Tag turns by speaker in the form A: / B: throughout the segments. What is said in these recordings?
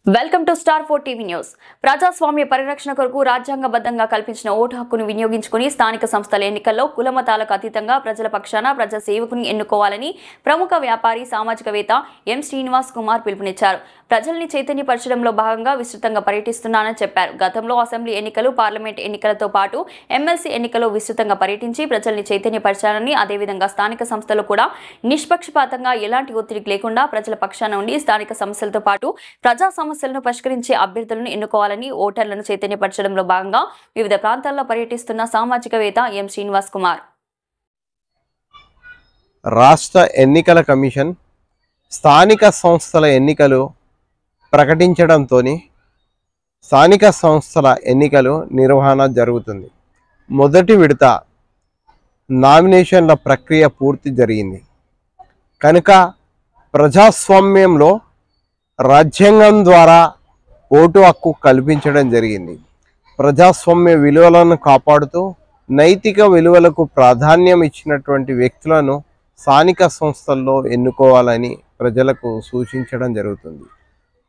A: Welcome to star 4 TV news. ప్రజాస్వామ్య పరిరక్షణ కొరకు రాజ్యాంగబద్ధంగా కల్పించిన ఓటు హక్కును వినియోగించుకుని స్థానిక సంస్థల ఎన్నికల్లో కులమతాలకు అతీతంగా ప్రజల పక్షాన ప్రజా సేవకుని ఎన్నుకోవాలని ప్రముఖ వ్యాపారి సామాజికవేత్త ఎం శ్రీనివాస్ కుమార్ పిలుపునిచ్చారు. ప్రజల్ని చైతన్యపరచడంలో భాగంగా విస్తృతంగా పర్యటిస్తున్నానని చెప్పారు. గతంలో అసెంబ్లీ ఎన్నికలు, పార్లమెంట్ ఎన్నికలతో పాటు ఎమ్మెల్సీ ఎన్నికల్లో విస్తృతంగా పర్యటించి ప్రజల్ని చైతన్యపరచాలని, అదేవిధంగా స్థానిక సంస్థలు కూడా నిష్పక్షపాతంగా ఎలాంటి ఒత్తిడి లేకుండా ప్రజల పక్షాన ఉండి స్థానిక సమస్యలతో పాటు ప్రజా సమస్యలను పరిష్కరించే అభ్యర్థులను ఎన్నుకోవాలని ఓటర్లను చైతన్యపరచడంలో భాగంగా వివిధ ప్రాంతాల్లో పర్యటిస్తున్న సామాజికవేత్త ఎం శ్రీనివాస్ కుమార్.
B: రాష్ట్ర ఎన్నికల కమిషన్ స్థానిక సంస్థల ఎన్నికలు ప్రకటించడంతో స్థానిక సంస్థల ఎన్నికలు నిర్వహణ జరుగుతుంది. మొదటి విడత నామినేషన్ల ప్రక్రియ పూర్తి జరిగింది కనుక ప్రజాస్వామ్యంలో రాజ్యాంగం ద్వారా ఓటు హక్కు కల్పించడం జరిగింది. ప్రజాస్వామ్య విలువలను కాపాడుతూ నైతిక విలువలకు ప్రాధాన్యం ఇచ్చినటువంటి వ్యక్తులను స్థానిక సంస్థల్లో ఎన్నుకోవాలని ప్రజలకు సూచించడం జరుగుతుంది.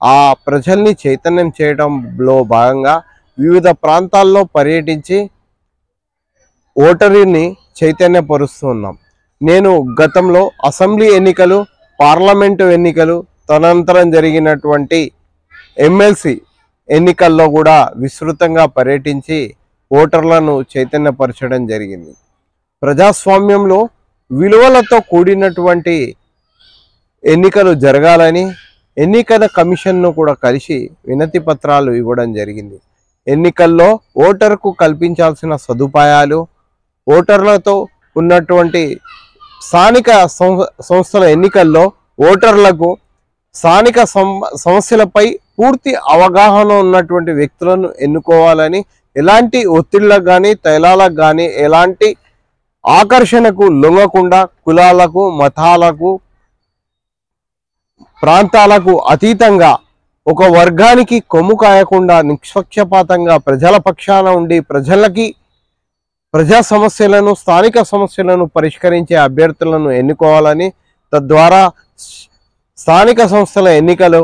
B: ఆ ప్రజల్ని చైతన్యం చేయడంలో భాగంగా వివిధ ప్రాంతాల్లో పర్యటించి ఓటరుని చైతన్యపరుస్తూ ఉన్నాం. నేను గతంలో అసెంబ్లీ ఎన్నికలు, పార్లమెంటు ఎన్నికలు, తదనంతరం జరిగినటువంటి ఎమ్మెల్సీ ఎన్నికల్లో కూడా విస్తృతంగా పర్యటించి ఓటర్లను చైతన్యపరచడం జరిగింది. ప్రజాస్వామ్యంలో విలువలతో కూడినటువంటి ఎన్నికలు జరగాలని ఎన్నికల కమిషన్ను కూడా కలిసి వినతి పత్రాలు ఇవ్వడం జరిగింది. ఎన్నికల్లో ఓటర్కు కల్పించాల్సిన సదుపాయాలు, ఓటర్లతో ఉన్నటువంటి స్థానిక సంస్థల ఎన్నికల్లో ఓటర్లకు స్థానిక సమస్యలపై పూర్తి అవగాహన ఉన్నటువంటి వ్యక్తులను ఎన్నుకోవాలని, ఎలాంటి ఒత్తిళ్లకు కానీ తైలాలకు కానీ ఎలాంటి ఆకర్షణకు లొంగకుండా కులాలకు, మతాలకు, ప్రాంతాలకు అతీతంగా ఒక వర్గానికి కొమ్ము కాయకుండా నిష్పక్షపాతంగా ప్రజల పక్షాన ఉండి ప్రజా సమస్యలను, స్థానిక సమస్యలను పరిష్కరించే అభ్యర్థులను ఎన్నుకోవాలని, తద్వారా స్థానిక సంస్థల ఎన్నికలు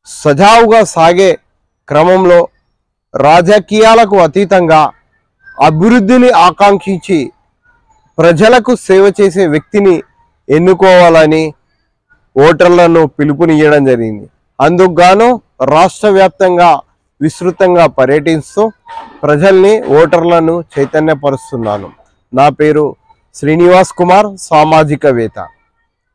B: సజావుగా సాగే క్రమంలో రాజకీయాలకు అతీతంగా అభివృద్ధిని ఆకాంక్షించి ప్రజలకు సేవ చేసే వ్యక్తిని ఎన్నుకోవాలని ఓటర్లను పిలుపునియడం జరిగింది. అందుకు గాను రాష్ట్ర వ్యాప్తంగా విస్తృతంగా పర్యటిస్తూ ప్రజల్ని, ఓటర్లను చైతన్యపరుస్తున్నాను. నా పేరు శ్రీనివాస్ కుమార్, సామాజికవేత్త.